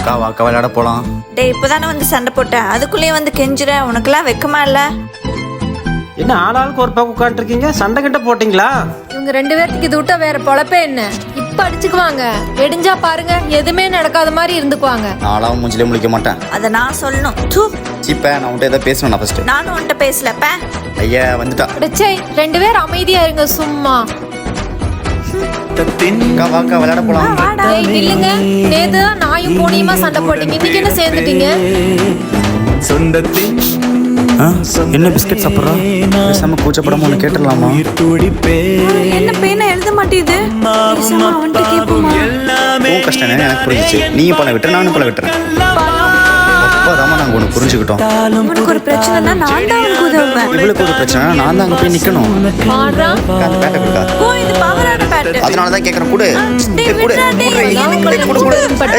அக்கா வாக்கா விளையாட போலாம். டேய் இப்பதானே வந்து சண்டை போட்டேன், அதுக்குள்ளேயே வந்து கெஞ்சுற. உனக்கெல்லாம் வெக்கமா இல்ல? என்ன ஆளாளுக்கு ஒரு பக்கம் உட்காந்துருக்கீங்க, சண்டை கிட்ட போட்டிங்களா? இவங்க 2 பேர்த்துக்கு இது விட்டா வேற பொழப்பே என்ன? இப்ப அடிச்சுக்குவாங்க, வெடிஞ்சா பாருங்க எதுவுமே நடக்காத மாதிரி இருந்துக்குவாங்க. நானும் மூஞ்சிலே முழிக்க மாட்டேன். அதை நான் சொல்லணும். தூ, சீப்ப நான் உன்ட்ட ஏதாவது பேசணும் ஃபர்ஸ்ட். நானும் உன்கிட்ட பேசலப்ப. ஐயா வந்துட்டா. அடச்சே 2 பேர் அமைதியா இருங்க சும்மா. அக்கா வாக்கா விளையாட போலாம். ஏய் நில்லுங்க, நேத்து நாயும் பூனையுமா சண்டை போட்டீங்க, இன்னைக்கு என்ன சேர்ந்துட்டீங்க? என்ன பிஸ்கட் சாப்பிட்றா? பேசாம கூச்சப்படாம ஒன்று கேட்டுடலாமா? என்ன பேனா எழுத மாட்டேது? பேசாம அவன்கிட்ட கேட்போமா? உன் கஷ்டம் என்ன எனக்கு புரிஞ்சிச்சு. நீயும் பணம் விட்டுற, நானும் பணம் விட்டுறேன். அப்போதாம்மா நாங்கள் ஒன்று புரிஞ்சுக்கிட்டோம். உனக்கு ஒரு பிரச்சனைனா நான் தான் உனக்கு உதவுவேன். இவளுக்கு ஒரு பிரச்சனை, நான் தான் அங்கே போய் நிற்கணும். பாடுறா அந்த பேட்டை கொடுக்கா. ஓ, இது பவரான பேட். அதனால தான் கேட்குறேன். கொடு டேய் கொடு விட்றா, டேய், எனக்கு கொடு கொடு பட்ட.